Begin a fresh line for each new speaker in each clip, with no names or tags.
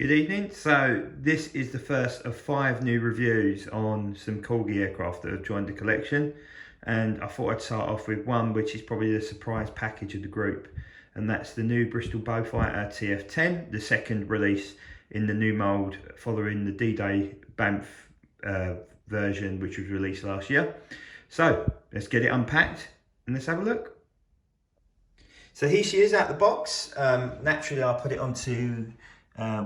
Good evening. So this is the first of 5 new reviews on some Corgi aircraft that have joined the collection, and I thought I'd start off with one which is probably the surprise package of the group, and that's the new Bristol Beaufighter TF.10, the second release in the new mould following the D-Day Banff version which was released last year. So let's get it unpacked and let's have a look. So here she is out the box. Naturally I'll put it onto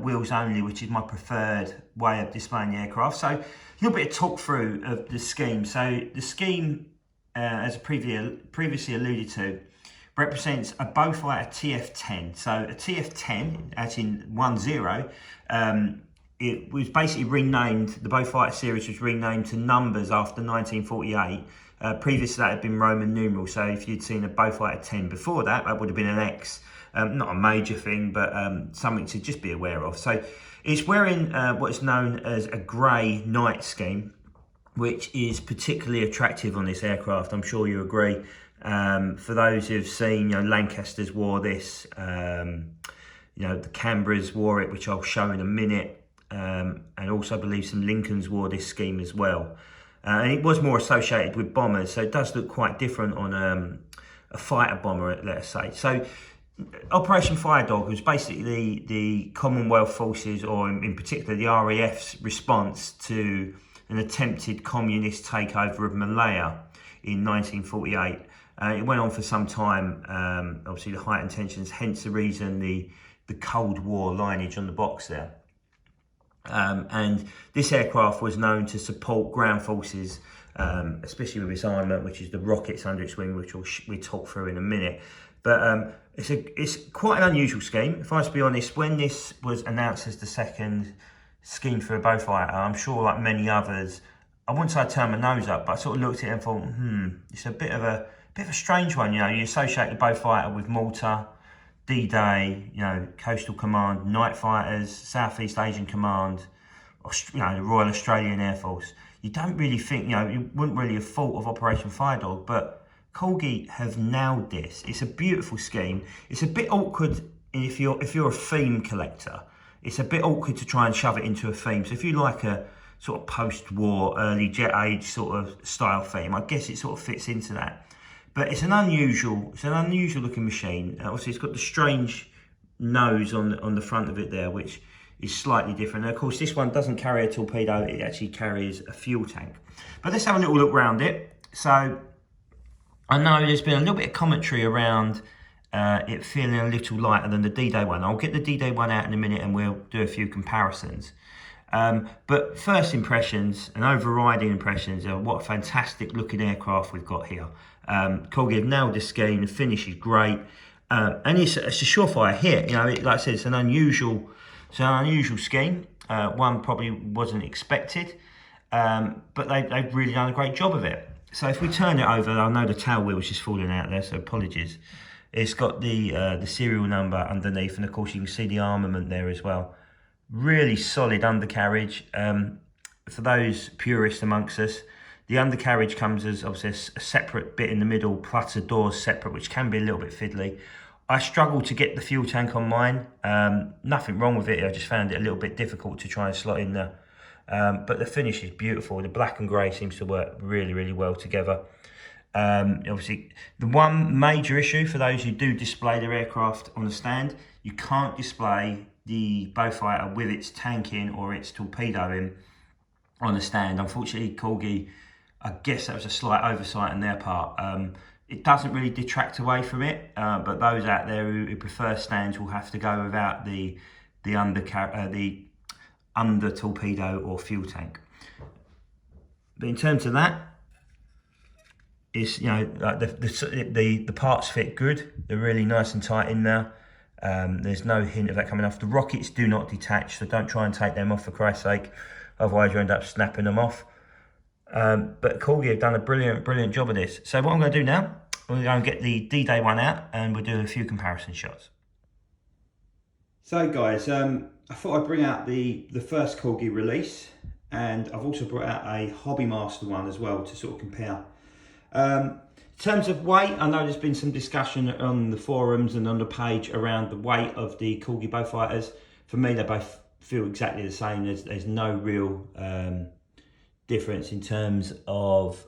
wheels only, which is my preferred way of displaying the aircraft. So a little bit of talk through of the scheme. So the scheme, as previously alluded to, represents a Beaufighter TF.10. So a TF.10, as in 10, it was basically renamed, the Beaufighter series was renamed to numbers after 1948. Previously that had been Roman numerals, so if you'd seen a Beaufighter 10 before that, that would have been an X. Not a major thing, but something to just be aware of. So it's wearing what is known as a grey night scheme, which is particularly attractive on this aircraft. I'm sure you agree. For those who've seen, Lancasters wore this, the Canberras wore it, which I'll show in a minute, and also I believe some Lincolns wore this scheme as well. And it was more associated with bombers, so it does look quite different on a fighter bomber, let us say. So Operation Firedog was basically the Commonwealth Forces, or in particular the RAF's response to an attempted communist takeover of Malaya in 1948. It went on for some time, obviously the heightened tensions, hence the reason the Cold War lineage on the box there. And this aircraft was known to support ground forces, especially with its armament, which is the rockets under its wing, which we'll talk through in a minute. But it's quite an unusual scheme. If I was to be honest, when this was announced as the second scheme for a Beaufighter, I'm sure like many others, I wouldn't say I turned my nose up, but I sort of looked at it and thought, it's a bit of a strange one. You associate the Beaufighter with Malta, D-Day, Coastal Command, Night Fighters, Southeast Asian Command, the Royal Australian Air Force. You don't really think, you wouldn't really have thought of Operation Firedog, but Corgi have nailed this. It's a beautiful scheme. It's a bit awkward if you're a theme collector. It's a bit awkward to try and shove it into a theme. So if you like a sort of post-war, early jet age sort of style theme, I guess it sort of fits into that. But it's an unusual looking machine. Obviously, it's got the strange nose on the front of it there, which is slightly different. And of course, this one doesn't carry a torpedo; it actually carries a fuel tank. But let's have a little look around it. So I know there's been a little bit of commentary around it feeling a little lighter than the D-Day one. I'll get the D-Day one out in a minute, and we'll do a few comparisons. But first impressions and overriding impressions are what a fantastic looking aircraft we've got here. Corgi have nailed the scheme, the finish is great, and it's a surefire hit. Like I said, it's an unusual scheme. One probably wasn't expected, but they've really done a great job of it. So if we turn it over, I know the tail wheel's just falling out there, so apologies. It's got the serial number underneath, and of course you can see the armament there as well. Really solid undercarriage. For those purists amongst us, the undercarriage comes as obviously a separate bit in the middle, plus the doors separate, which can be a little bit fiddly. I struggled to get the fuel tank on mine. Nothing wrong with it, I just found it a little bit difficult to try and slot in there. But the finish is beautiful. The black and grey seems to work really, really well together. Obviously, the one major issue for those who do display their aircraft on the stand, you can't display the Beaufighter with its tank in or its torpedo in on the stand. Unfortunately, Corgi, I guess that was a slight oversight on their part. It doesn't really detract away from it, but those out there who prefer stands will have to go without the under torpedo or fuel tank. But in terms of that, it's like the parts fit good. They're really nice and tight in there. There's no hint of that coming off. The rockets do not detach, so don't try and take them off for Christ's sake, otherwise you end up snapping them off. But Corgi have done a brilliant job of this. So what I'm going to do now, we're going to go and get the D-Day one out, and we'll do a few comparison shots. So guys, I thought I'd bring out the first Corgi release, and I've also brought out a Hobby Master one as well to sort of compare. In terms of weight, I know there's been some discussion on the forums and on the page around the weight of the Corgi Beaufighters. For me, they're both feel exactly the same. There's no real difference in terms of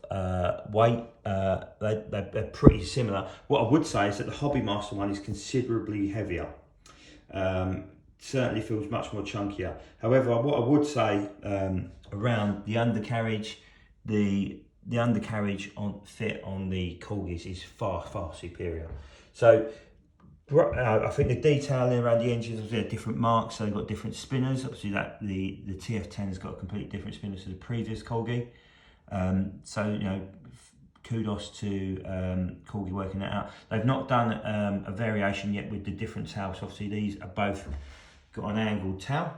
weight. They're pretty similar. What I would say is that the Hobby Master one is considerably heavier. Certainly feels much more chunkier. However, what I would say around the undercarriage, the undercarriage fit on the Corgis is far superior. So I think the detailing around the engines obviously are different marks, so they've got different spinners. Obviously, that the TF.10 has got a completely different spinner to the previous Corgi. So you know, kudos to Corgi working that out. They've not done a variation yet with the different tails. Obviously, these are both got an angled tail,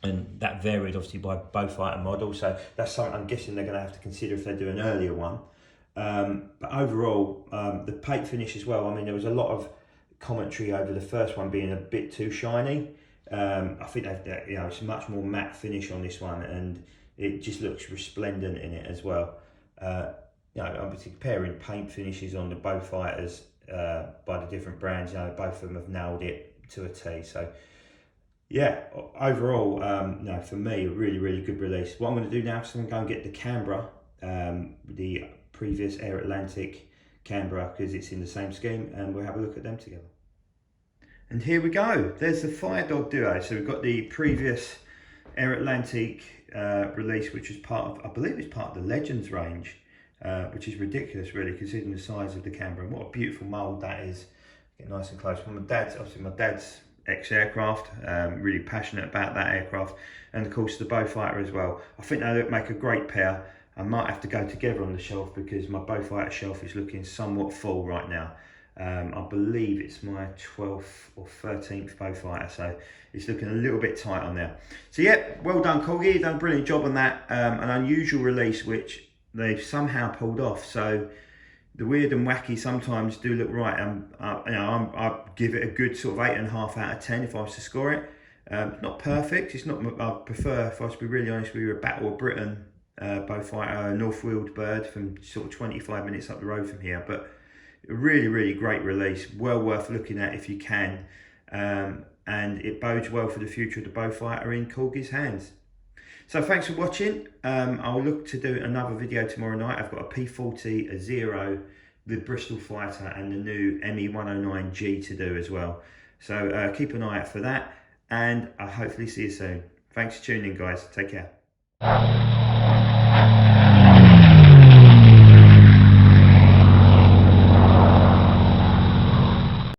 and that varied obviously by beaufighter model. So that's something I'm guessing they're going to have to consider if they do an earlier one. But overall, the paint finish as well. I mean, there was a lot of commentary over the first one being a bit too shiny. I think you know, it's a much more matte finish on this one, and it just looks resplendent in it as well. You know, obviously comparing paint finishes on the beaufighters by the different brands, you know, both of them have nailed it to a T. So yeah, overall, you know, for me, a really good release. What I'm going to do now is I'm going to go and get the Canberra, the previous Air Atlantic Canberra, because it's in the same scheme, and we'll have a look at them together. And here we go, there's the Firedog Duo. So we've got the previous Air Atlantic release, which was part of, I believe it's part of the Legends range, which is ridiculous really, considering the size of the Canberra. And what a beautiful mould that is. Get nice and close. Well, obviously my dad's ex-aircraft, really passionate about that aircraft, and of course the beaufighter as well. I think they make a great pair. I might have to go together on the shelf because my beaufighter shelf is looking somewhat full right now. I believe it's my 12th or 13th beaufighter, so it's looking a little bit tight on there. So yeah, well done Corgi, you've done a brilliant job on that. An unusual release which they've somehow pulled off. So the weird and wacky sometimes do look right. You know, I give it a good sort of 8.5 out of 10 if I was to score it. Not perfect. It's not. I prefer, if I was to be really honest with you, a Battle of Britain beaufighter, North-wheeled bird from sort of 25 minutes up the road from here. But a really great release. Well worth looking at if you can. And it bodes well for the future of the beaufighter in Corgi's hands. So thanks for watching. I'll look to do another video tomorrow night. I've got a P40, a Zero, the Bristol Fighter, and the new ME109G to do as well. So keep an eye out for that, and I'll hopefully see you soon. Thanks for tuning in, guys. Take care.